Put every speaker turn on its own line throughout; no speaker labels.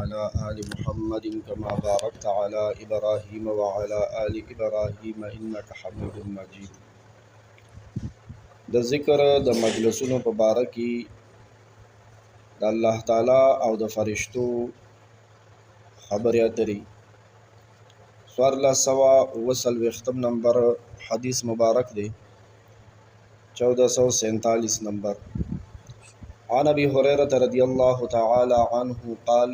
وعلى آل محمد كما باركت على إبراهيم وعلى آل إبراهيم إنك حميد مجيد. د ذکر د مجلسونو په باره کې د الله تعالی او د فرشتو خبرې اترې 1449 نمبر حدیث مبارک دی 1447 نمبر. عن ابي هريره رضي الله تعالى عنه قال،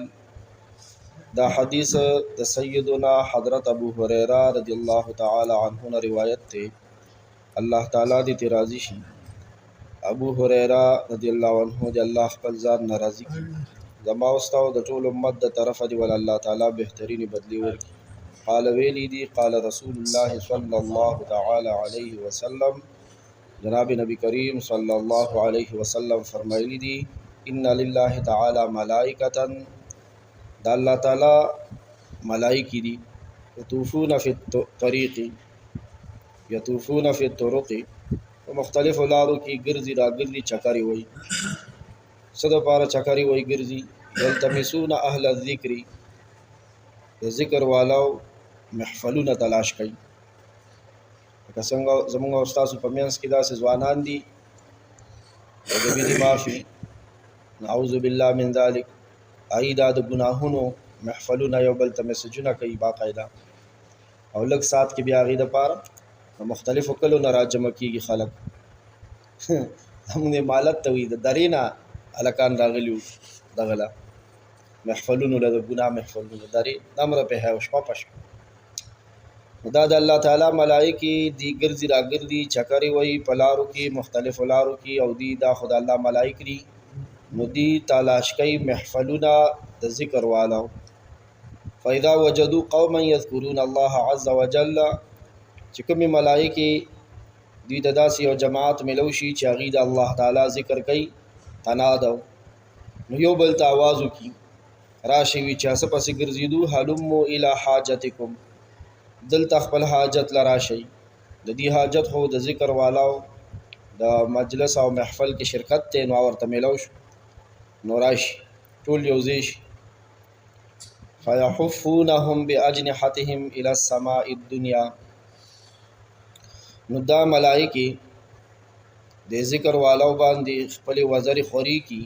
دا حدیث د سیدنا حضرت ابو هريره رضی الله تعالی عنه نے روایت ته. الله تعالی دې راضي شي. ابو هريره رضی الله عنه دې الله خپل ځان ناراضي کړي. زما واستاو د ټول امت د طرف دی ول الله تعالی بهترین بدلی ورکړي. قال ویلی دی قال رسول الله صلی الله تعالی علیه وسلم، جناب نبی کریم صلی الله علیه وسلم فرمایلی دی ان لله تعالی ملائکتا، دا الله تعالی ملائکی دی یطوفون فی الطریق، یطوفون فی الطرق، مختلف لارو کی گرزی را گرزی چکری وی صد پارا چکری وی گرزی. یلتمسون اهل الذکر، ذکر والاو محفلون تلاش کئی. لکه څنګه زمونږ استادو په مینس کې داسې ځوانان دي د دې معافي نعوذ بالله من ذلک، ایدا د ګناهونو محفلون یو بل ته میسجونه کوي باقاعده، او لږ سات کې بیا غي د پاره مختلفو کلو نه راجمع کیږي خلک. همغه مالت ته وي د درینا الکان راغلیو دغلا محفلون له د ګناه محفلون درې امر په هو شپه پښ. دا د الله تعالی ملائکی دی ګرځي را ګرځي چکرې وای پلارو کې مختلف لارو کې، او دی دا خدای الله ملائک دی نو دی تلاش کوي محفلونه د ذکر والو. فاذا وجدوا قوما يذكرون الله عز وجل، چې کومې ملائکی دی د داسې یو جماعت ملوشي چې هغه د الله تعالی ذکر کوي تنادو، نو یو بل ته आवाज وکي راشي وی چې اس پسې ګرځیدو حلمو الی حاجتکم، دلته خپل حاجت لرا شي. د دې حاجت خو د ذکر والاو د مجلس او محفل کې شرکت ته نو ورته ملوش نو راشي ټول یوزیش. فیحفونهم باجنحتهم الى السماء الدنيا، نو دا ملائکی د ذکر والاو باندې خپل وزر خوري کی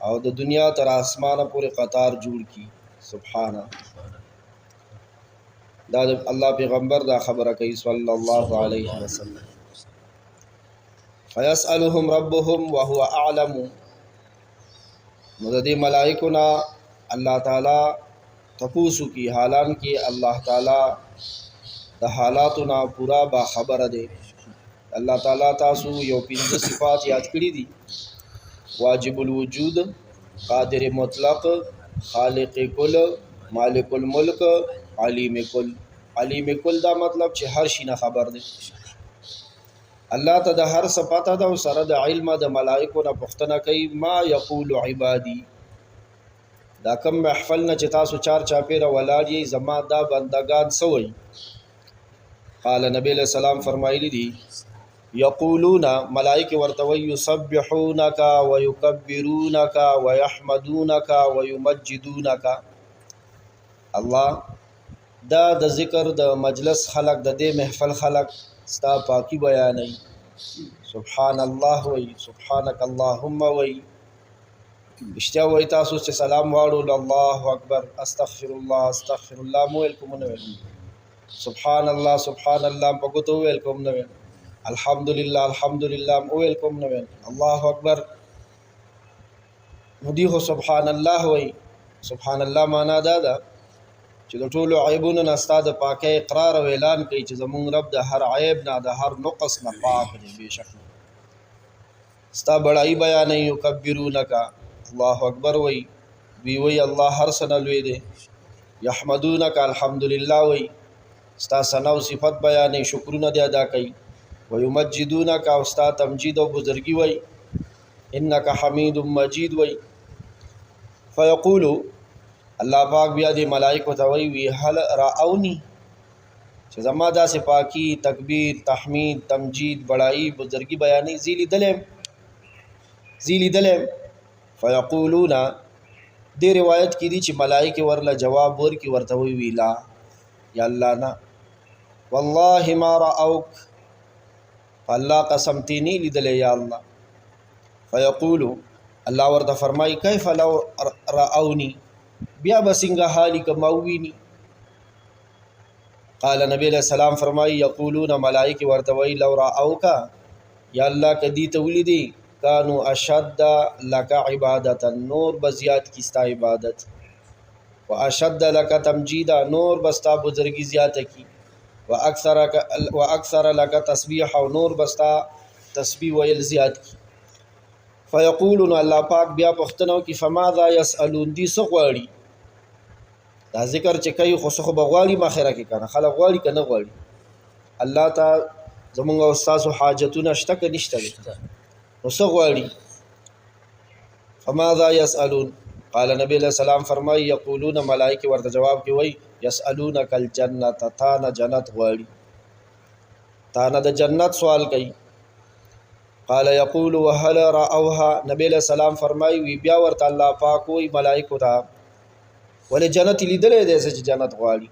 او د دنیا تر اسمانه پورې قطار جوړ کی. سبحانه، دا الله پیغمبر دا خبره کوي صلی الله علیه وسلم. فیسألهم ربهم وهو اعلم، نو د دې ملائکو نه الله تعالی تپوسو کی، حالان کې الله تعالی د حالاتنا پورا با خبره دی. الله تعالی تاسو یو 5 صفات یاد کړی دي: واجب الوجود، قادر مطلق، خالق کل، مالک الملک، علیم کل. علیم کل دا مطلب چې هر شي نه خبر دی. الله ته د هر څه پته ده او سره د علم د ملائکو نه پوښتنه کوي ما یقول عبادی، دا کم محفل نه چې تاسو چار چاپیره ولاړ یې زما دا بندگان سوی. قال نبی علیہ السلام فرمایلی دي یقولون، ملائکه ورته وی یسبحونک ویکبرونک ویحمدونک ویمجدونک. الله دا د ذکر د مجلس خلق د دې محفل خلق ستا پاکی بیانوي. سبحان الله وی، سبحانك اللهم وی، اشتیا وی تاسو چې سلام واړو الله اکبر استغفر الله استغفر الله مو الکم نو، سبحان الله سبحان الله پګوتو ویلکم نو، الحمدلله الحمدلله مو ویلکم نو، الله اکبر نو دی خو سبحان الله وی. سبحان الله معنا دا ده چې د ټولو عیبونو نه ستا د پاکۍ اقرار او اعلان کوي چې زمونږ رب د هر عیب نه د هر نقص نه پاک دی. بېشک ستا بڑائی بیانوي. یکبرونک، الله اکبر وی، وی وی الله هر څه نه لوی دی. یحمدونک، الحمدلله وی، ستا ثنا او صفت بیانوي، شکرونه دی ادا کوي. ویمجدونک، او ستا تمجید او بزرګي وی. انک حمید مجید وی. فیقولو، الله پاک بیا دی ملائکو ته وی هل راونی، چې زما داسې پاکی تکبیر تحمید تمجید بڑائی بزرگی بیانی زیلی دلم. فیقولون، دې روایت کې دي چې ملائکه ورله جواب ورکړي ورته وی لا یا الله نه والله ما راوک الله قسم تینی لیدل یا الله فیقول الله ورته فرمای کیف لو راونی بیا بسنګه حالی کماوینی قال نبی علیہ السلام فرمای یقولون ملائکه ورته وی لو راوکا یا الله کدی تولیدی کانو اشد لك عبادتا نور بزیات کیستا عبادت واشد لك تمجیدا نور بستا بزرگی زیات کی واکثر لك تسبیح او نور بستا تسبیح ویل زیات کی فیقولون الله پاک بیا پختنو کی فماذا يسالون دی سغواړي دا ذکر چې کوي خو سخه بغواړي ماخره کې کنه خلک غواړي کنه غواړي الله تا زمونږ استاد حاجتونه شته کې نشته نو سغواړي فماذا يسالون قال نبی علیہ السلام فرمای یقولون ملائکه ورته جواب کې وای يسالونک الجنه تا نه جنت غواړي تا نه د جنت سوال کوي قال يقول وهل راوها نبی علیہ السلام فرمای وی بیا ورته الله پاک وی ملائکه ته ولې جنت لیدلې ده چې جنت غواړي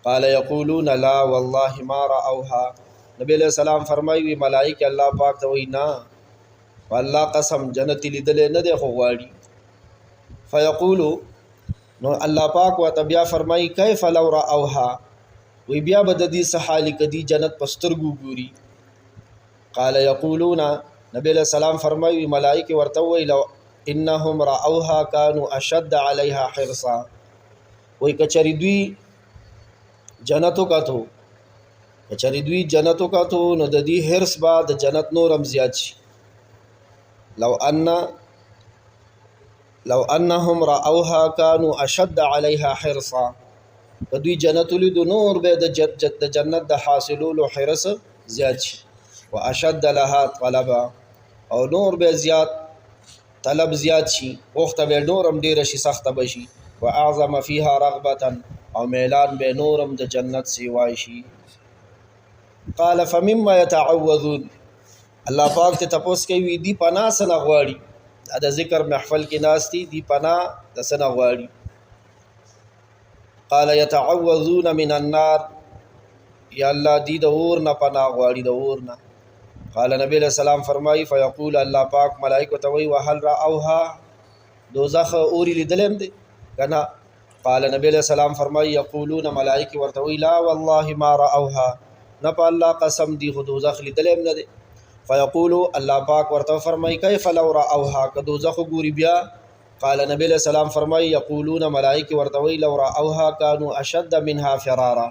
قال يقولون لا والله ما راوها نبی علیہ السلام فرمای وی ملائکه الله پاک ته وی نه والله قسم جنت لیدلې نه ده خو غواړي فیقول نو الله پاک و تبیا فرمای کیف لو راوها وی بیا بد دې سحالی کدی جنت پسترګو ګوري قال یقولون نبی علیہ السلام فرمای وی ملائکه ورته وی لو انهم راوها كانوا اشد عليها حرصا وی کچری دوی جنتو کا تو کچری دوی جنتو کا تو نو د دې حرص با د جنت نورم زیات شي لو انهم راوها كانوا اشد عليها حرصا دوی جنت لید نور به د جنت د حاصلولو حرص زیات شي واشد لها طلبا او نور به زیات طلب زیات شي وخت به نورم ډیر شي سخت بشي واعظم فيها رغبه او میلان به نورم د جنت سیوای شي قال فمما يتعوذون الله پاک ته تپوس کوي دی پناه سره غواړي دا ذکر محفل کې ناشتي دی پناه د سره غواړي قال يتعوذون من النار یا الله دی د اور نه پناه غواړي د اور نه قال نبی علیہ السلام فرمای فیقول الله پاک ملائکه ته وی وهل راوها دوزخ اوری لیدلم دي کنا قال نبی علیہ السلام فرمای یقولون ملائکه ورته وی لا والله ما راوها نه په الله قسم دی خو دوزخ لیدلم نه دي فیقول الله پاک ورته فرمای کیف لو راوها که دوزخ ګوري بیا قال نبی علیہ السلام فرمای یقولون ملائکه ورته وی لو راوها كانوا اشد منها فرارا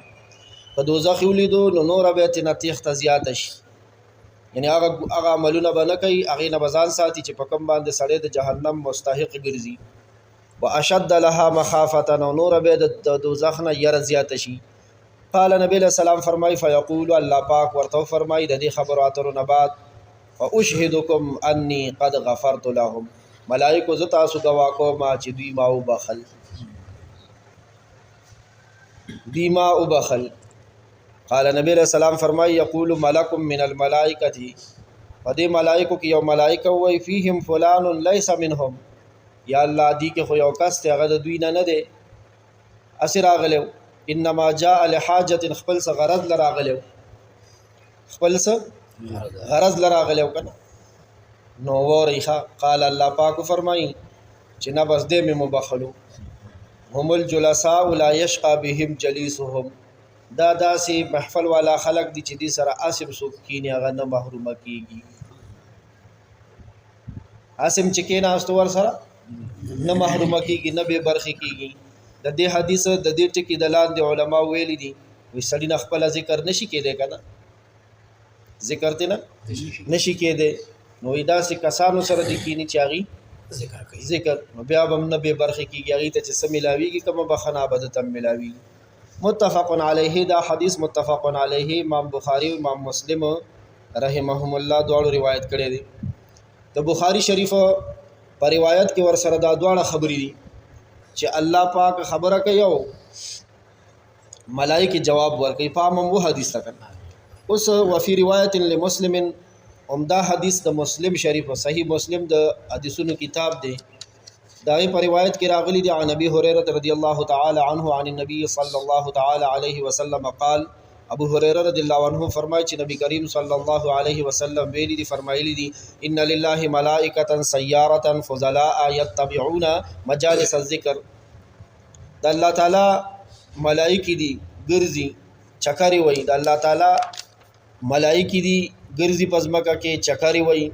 که دوزخ ولیدو نو نور به تنتیخ تزیات شي یعنی هغه عملونه به نه کوي هغې نه به ځان ساتي چې په کوم باندې سړی د جهنم مستحق ګرځي واشد لها مخافة او نور به د دوزخ نه یره زیاته شي قال نبی علیہ السلام فرمای فیقول الله پاک ورته فرمای د دې خبرو اترو نه بعد فاشهدکم انی قد غفرت لهم ملائکه ز تاسو گوا کو ما چې دوی ما وبخل قال نبی علیہ السلام فرمای یقول ملک من الملائکه فدی ملائکه کې یو ملائکه وای فیهم فلان ليس منهم یا الله دی کې خو یو کس ته هغه د دوی نه دی اسیر راغلو انما جاء لحاجه خپل څه غرض لراغلو خپل څه غرض لراغلو کنه نو وریخه قال الله پاک فرمای چې نه بس دې مې مبخلو هم الجلساء لا يشقى بهم جليسهم دا داسې محفل والا خلق دي چې دې سره اسب سوک کینی هغه نه محرومه کیږي اسم چې کینا استور سره نه محرومه کیږي نه به برخه کیږي د دې حدیث د دې ټکی دلان دي علما ویلي دي وي سړی نه خپل ذکر نشي کېده کنه ذکر ته نه نشي کېده نو دا سې کسانو سره د کینی چاغي ذکر نو بیا هم نه به برخه کیږي هغه ته چې سم ملاويږي کوم بخنا بد تم ملاوي متفق علیه دا حدیث متفق علیه امام بخاری او امام مسلم رحمهم الله دوه روایت کړي دي د بخاری شریف په روایت کې ور سره دا دوه خبرې دي چې الله پاک خبره کوي او ملائکه جواب ورکوي په مو حدیث تک اوس وفي روایت لمسلم عمده حدیث د مسلم شریف او صحیح مسلم د حدیثونو کتاب دی داغی پر روایت کی راغلی دی عن ابی هریرہ رضی اللہ تعالی عنہ عن النبی صلی اللہ تعالی علیہ وسلم قال ابو هریرہ رضی اللہ عنہ فرمائے چې نبی کریم صلی اللہ علیہ وسلم ویلی دی فرمایلی دی ان للہ ملائکۃ سیارۃ فضلاء یتبعون مجالس الذکر، د الله تعالی ملائکی دی ګرځي چکرې وای، د الله تعالی ملائکی دی ګرځي پزماکه کې چکرې وای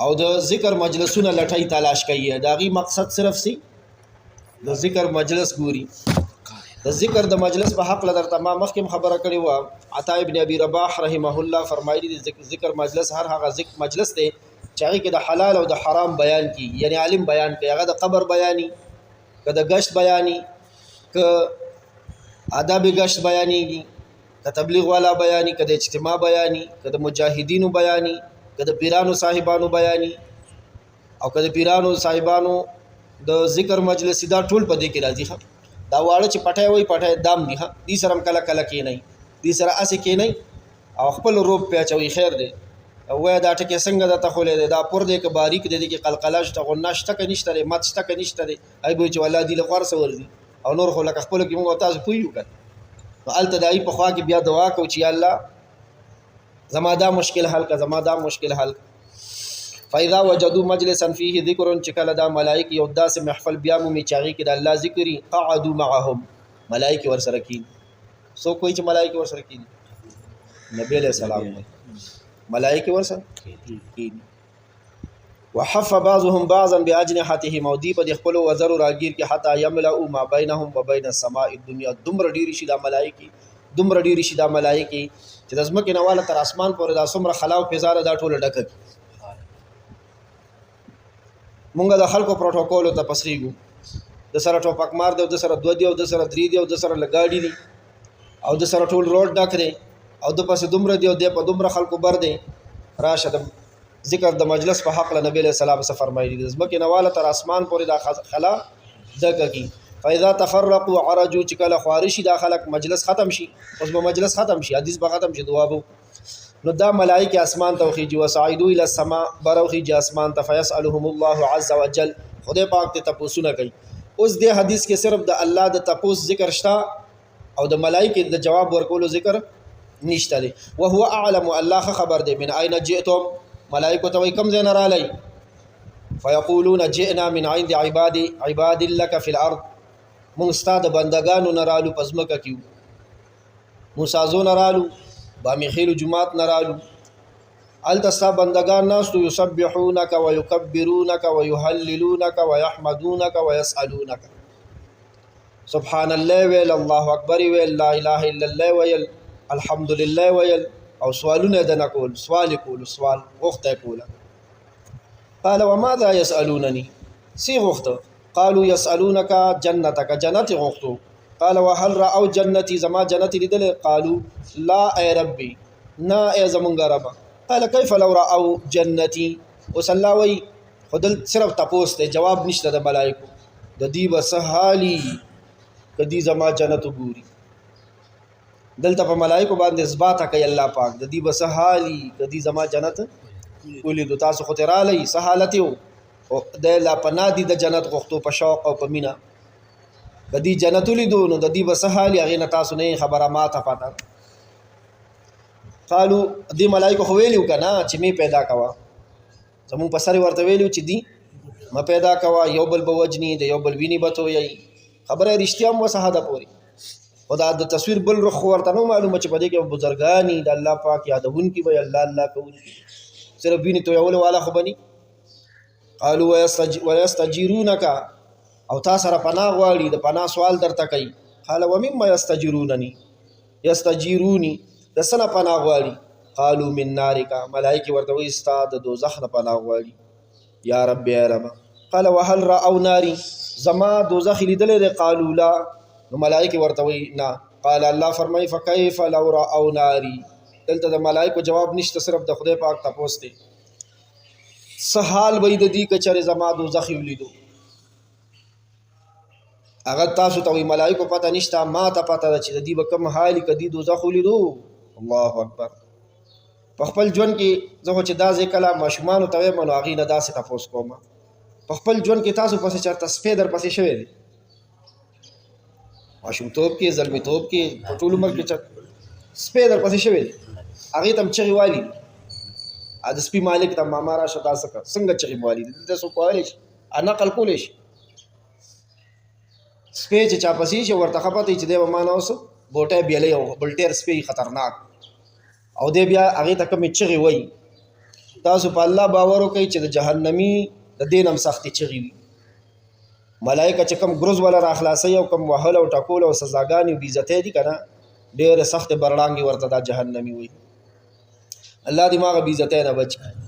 او د ذکر مجلسونه لټای تلاش کوي. داغي مقصد صرف سی د ذکر مجلس ګوري. د ذکر د مجلس په حق لدر تمام مخکې خبره کړې و. عطا ابن ابي رباح رحمه الله فرمایلی د ذکر مجلس هر هغه ذکر مجلس دی چې هغه کې د حلال او د حرام بیان کی، یعنی عالم بیان کوي، هغه د قبر بیانی، که د گشت بیانی، که آداب گشت بیانیږي، که تبلیغ والا بیانی، که د اجتماع بیانی، که د مجاهدینو بیانی، که د پیرانو صاحبانو بیانی او که د پیرانو صاحبانو د ذکر مجلس دا ټول په دې کې راځي. دا واړه چې پټای وای پټای دام دي، دې سره کله کله کې نه، دې سره اسې کې نه او خپل روپ په چوي خیر دی. وای دا ټکي څنګه د تخولې دا پر دې کې باریک دې کې قلقلاش ته غناش تک نشته مات تک نشته ای به چې ولادي له قرص ورزي او نور خو لکه خپل کې موږ تاسو پویو کړ نو الته دای په خوا کې بیا دعا کو چې الله زما دا مشکل حل کا، زما دا مشکل حل. فاذا وجدوا مجلسا فيه ذکر، چې کله دا ملائکه یو داسې محفل بیا مو میچاغي کې د الله ذکرې، قعدوا معهم، ملائکه ور سره کین. سو کوئی چې ملائکه ور سره کین، نبی علیہ السلام ملائکه ور سره کین. وحف بعضهم بعضا باجنحتهم، او دی په خپل وزر راگیر کې حتا يملأ ما بينهم وبين السماء الدنيا، دمر ډیر شي دا ملائکه، دمر ډیر شي دا ملائکه چې د ځمکې نواله تر اسمان پورې دا څومره خلا او فضا دا ټوله ډکه کی. مونږ د خلکو پروتوکول ته پسخیږو، د سره ټوپک مار دی، د سره 2 دی، د سره 3 دی، د سره لګاډي دی او د سره ټول روډ ډک دی او د پس دومره دی او د په دومره خلکو بر دی. راشه د ذکر د مجلس په حق له نبی له سلام سره فرمایلی د ځمکې نواله تر اسمان پورې دا خلا ډکه کی. فاذا تفرقوا عرجوا، چې کله خوارشي دا خلک مجلس ختم شي، اوس به مجلس ختم شي، حدیث به ختم شي، دعا بو نو دا ملائکه اسمان ته خيجي، وصعدوا الى السماء، بروخي جي اسمان ته، فيسالهم الله عز وجل، خدای پاک ته تپوسونه کوي. اوس د حدیث کې صرف د الله د تپوس ذکر شتا او د ملائکه د جواب ورکولو ذکر نشته دی. وهو اعلم، الله خبر دی، من اين جئتم، ملائکه ته وای کوم ځای نه رالی، فيقولون جئنا من عند عباد لك في الارض، مونږ ستاسو بندگانو نرالو پزمکه کیو، موسازو نرالو، بامیخیل جماعت نرالو، التستا بندگان ناستو، یسبحونک ویکبرونک ویهللونک ویحمدونک ویسألونک، سبحان الله ویل، الله اکبر ویل، لا اله الا الله ویل، الحمدلله ویل او سوالونه دنا کول، سوال کول، سوال غوښته کول. قال وماذا يسألونني، سی غوښته، قالوا يسألونك جنتك، جنت غوښتو. قال وهل رأوا جنتي، زما جنت لیدل، قالوا لا اي ربي، نا اي زمونږ رب. قال كيف لو رأوا جنتي، وسلاوي خدل صرف تپوس ته جواب نشته د ملائکو، د دې وسحالي کدي زما جنت ګوري. دلته په ملائکو باندې اثبات کوي الله پاک، د دې وسحالي کدي زما جنت ولید. تاسو خو ترالی سہالتیو او د لا پنادي د جنت غوښتو په شوق او په مینا، کدی جنت لیدو نو د دې وسحالي هغه نه تاسو نه خبره ما ته پاته. قالو دی ملائکه خو ویلو کنه چې می پیدا کوا، زمون په سر ورته ویلو چې دی ما پیدا کوا، یو بل بوجنی د یو بل ویني بتو یی خبره رښتیا مو شهاده پوری. خدا د تصویر بل رخ ورته نو معلومه چې پدې کې بزرګانی د الله پاک یادون کی وی الله الله کوي، صرف ویني تو یول والا خو بني. قالوا ويستجيرونك، او تا سره پناه غواړي، د پناه سوال درته کوي. قال ومما يستجيرونني، يستجيروني د سنه پناه غواړي. قالوا من نارك، ملائکه ورته وي ستا د دوزخ نه پناه غواړي. یا رب یا رب. قال وهل رأوا ناري، زما دوزخ لیدل دي؟ قالوا لا، نو ملائکه ورته وي نه. قال الله فرمای فكيف لو رأوا ناري، دلته د ملائکه جواب نشته، صرف د خدای پاک تاسو ته سحال وې د دې کچره زما دوزخ ولیدو. اگر تاسو ته ملائکه پته نشته، ما ته پته ده چې د دې بکم حالي کدي دوزخ ولیدو. الله اکبر. په خپل ژوند کې زه چې دا ځکه ماشومان ته منو هغه نه داسې تاسو کوم په خپل ژوند کې تاسو پسې چېرته سپی در پسې شوی دی ماشومتوب کې زلمیتوب کې په ټول عمر کې سپی در پسې شوی دی هغې ته هم چغې والي د سپي مالک ته ماما راشه دا څه کړه څنګه چغې والي دي دلته څوک کولی شي نقل کولی شي سپی چې چا پسې شي ورته ښه پته وي چې دی به ما نه اوس بوټی بیلی او بل ډېر سپی خطرناک او دی بیا هغې ته کومې چغې وایي تاسو په الله باور وکئ چې د جهنمي د دې نه هم سختې چغې وي ملایکه چې کوم ګروز والا را خلاصوي او کوم وهل او ټکول او سزاګانې او بېعزتۍ دي که نه ډېرې سختې برړانګې ورته دا جهنمي وایي الله دې ما هغه بېعزتۍ نه بچ کړي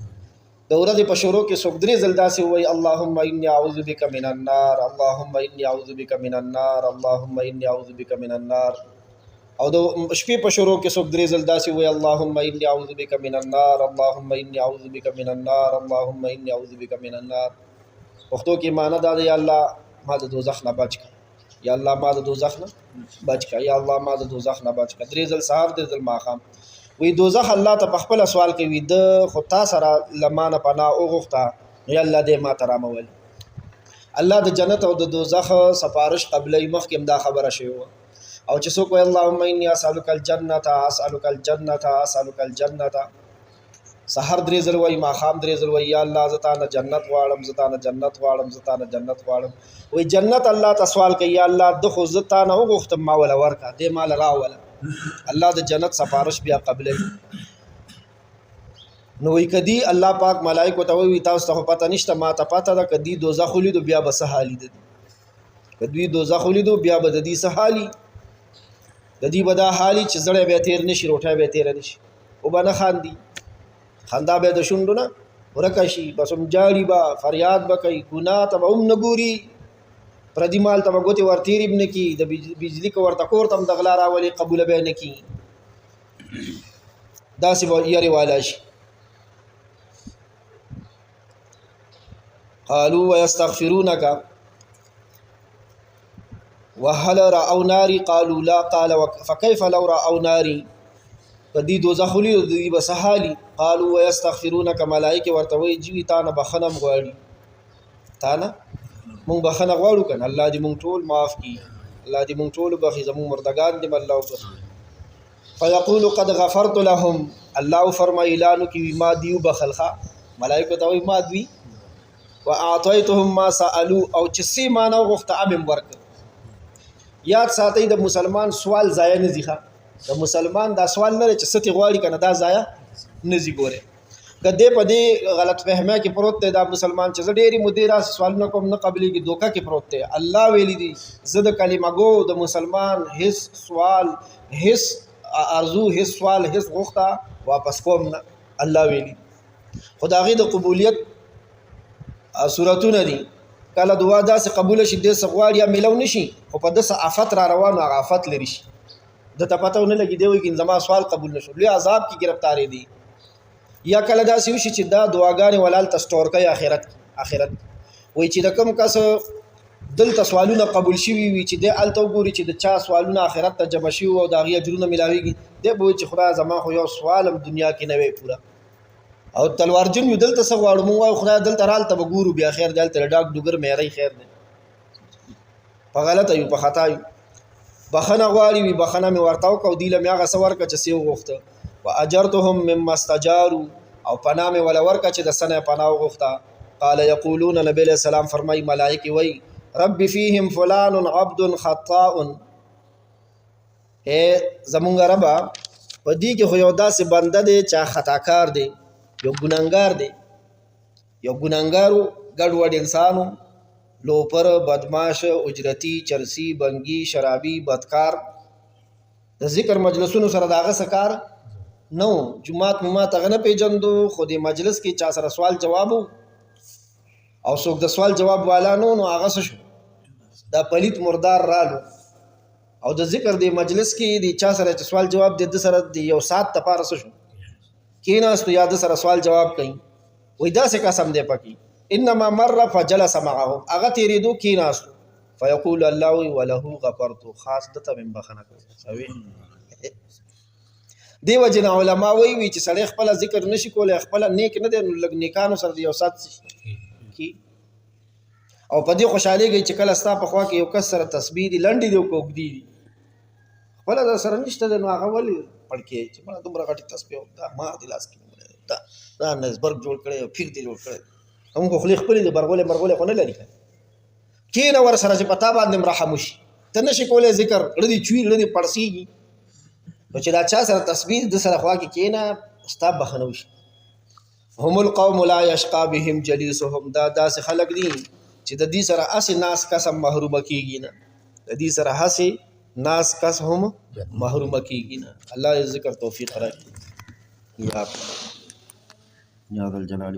د ورځې په شروع کې څوک 3 ځل داسې ووایي اللهم انی اعوذ بک من النار اللهم انی اعوذ بک من النار اللهم انی اعوذ بک من النار او د شپې په شروع کې څوک 3 ځل داسې ووایي اللهم انی اعوذ بک من النار اللهم انی اعوذ بک من النار اللهم انی اعوذ بک من النار پښتو کې معنی دا ده یا الله ما د دوزخ نه بچ کړه یا الله ما د دوزخ نه بچ کړه یا الله ما د دوزخ نه بچ کړه 3 ځل سهار 3 ځل ماښام وی دوزخ الله ته په خپله سوال کوي د خو تا سره له ما نه پناه وغوښته نو یا الله دې ما ته رامول الله د جنت او د دوزخ سفارش قبلوي مخکې هم دا خبره شوې وه او چې څوک وایي اللهم انی اسألک الجنة اسألک الجنة اسألک الجنة سحر 3 ځل وایي ماښام 3 ځل وایي یا الله زه تا نه جنت غواړم زه تا نه جنت غواړم زه تا نه جنت غواړم وایي جنت الله ته سوال کوي یا الله ده خو زه تا نه وغوښتم ما وله ورکړه دې ما له راوله الله د جنت سفارش بیا قبلوي نو وایي که دی الله پاک ملایکو ته وایي تاسو ته خو پته نشته ما ته پته ده که دوی دوزخ ولیدو بیا به څه حالي د دي که دوی دوزخ ولیدو بیا به د دې څه حالي د دې به دا حالي چې زړی به تیر نشي روټۍ به تیره نشي او به نه خاندي خندا به د شونډو نه ورکه شي بس هم جاړي به فریاد به کوي ګناه ته به هم نه ګوري پردي مال ته به ګوتې ورتېرې به نه کي د بجلي که ورته کور ته هم د غلا راولي قبوله به یې نه کي داسې به یرې والا شي قالوا ويستغفرونك وهل رأوا ناري قالوا لا قال فكيف لو رأوا ناري کدی دوزخ ولیدو د دې به څه حالي قالوا ويستغفرونك ملایکې ورته وایي جوي تا نه بخښنه هم غواړي تا نه مونږ بخښنه غواړو که نه الله دې مونږ ټول معاف کړي الله دې مونږ ټول وبخي زمونږ مردګان دې الله وبخي فیقول قد غفرت لهم الله فرمایي اعلان وکړي ما دې وبخل ښه ملایکو ته وایي ما دوی واعطیتهم ما سألوا او چې څه ما نه وغوښته هم یې ورکړه یاد ساتئ د مسلمان سوال ضایع نه ځي ښه د مسلمان دا سوال نه دی چې څه ترې غواړي که نه دا ضایع نه ځي ګورئ که دی په دې غلط فهمه کې پروت دی دا مسلمان چې زه ډېرې مودې راسې سوالونه کوم نه قبلېږي دوکه کې پروت دی الله ویلی دی زه د کلمه ګو د مسلمان هیڅ سوال هیڅ ارزو هیڅ سوال هیڅ غوښته واپس کوم نه الله ویلی خو د هغې د قبولیت صورتونه دي کله دعا داسې قبوله شي دې څه غواړي یا میلو نه شي خو په داسې آفت را روان هغه آفت لري شي د ته پته ونه لګي دی وایي که زما سوال قبول نه شو لوی عذاب کې ګرفتارې دي یا کله داسې وشي چې دا دعاګانې ولالته سټور کوي آخرت وایي چې د کوم کس دلته سوالونه قبول شوي وي چې دی هلته وګوري چې د چا سوالونه آخرت ته جمع شوي او د هغې اجرونه میلاویږي دی به وایي چې خدای زما خو یو سوال هم دنیا کې نه وی پوره او تلوارجن یو دلته څه غواړو مونږ وایو خدای دلته رالته به ګورو بیا خیر دی هلته د ډاک ډوګر میری خیر دی په غلطه یو په خطا یو بخښنه غواړي وي بخښنه مې ورته وکړه او دوی له مې هغه څه ورکړه چې څه یې وغوښته واجرتهم مما استجاروا او پناه مې وله ورکړه چې د څه نه یې پناه وغوښته قال یقولون نبی علیه السلام فرمایي ملایکې وایي رب فیهم فلان عبد خطاء زمونږ ربه په دې کې خو یو داسې بنده دی چې خطاکار دی یو ګناهګار دی یو ګناهګارو ګډوډ انسانو لوپر بدماش اجرتی چرسی بنگی شرابی بدکار د ذکر مجلسونو سره د هغه څه کار نه و جومات ممات هغه نه پیژندو خو دې مجلس کې چا سره سوال جواب او څوک د سوال جواب والا نو هغه څه شو دا پلیت مردار رالو او د ذکر د مجلس کې د چا سره چې سوال جواب د سره د یو سات تپاره څه شو کېناستو یا د سره سوال جواب کوي وایي داسې قسم دی پکې انما مر فجلس معه هغه تیرېدو کېناستو فیقول الله وله غفرت خاص دته مې بخښنه کوي دی وجه نه علما وایي چې سړی خپله ذکر نشي کولی خپله نیک نه دی نو لږ نیکانو سره د یو سات کی او په دې خوشحالېږئ چې کله ستا په خوا کې یو کس سره تسبیح دي لنډې دي او که اوږدې دي خپله در سره نشته دی نو هغه ولې پړکې چې مړه دومره غټې تسبیح دا ما دې لاس کې نیولی دا نزبرګ جوړ کړی او پیر دې جوړ کړی هم خو خولې خپلې دي برغولې مرغولې خو نه لري کښېنه ورسره چې په تا باندې مرحم وشي ته نشي کولی ذکر زړه دې چوي زړه دې پړسېږي نو چې دا چا سره تسبیح د سره خوا کې کښېنه ستا بخښنه وشي هم القوم لا یشقا بهم جلیسهم دا داسې خلک دي چې د دې سره هسې ناس کس هم محرومه کېږي نه د دې سره هسې ناس کس هم محرومه کېږي نه الله دې ذکر توفیق راکړي یا ذا الجلال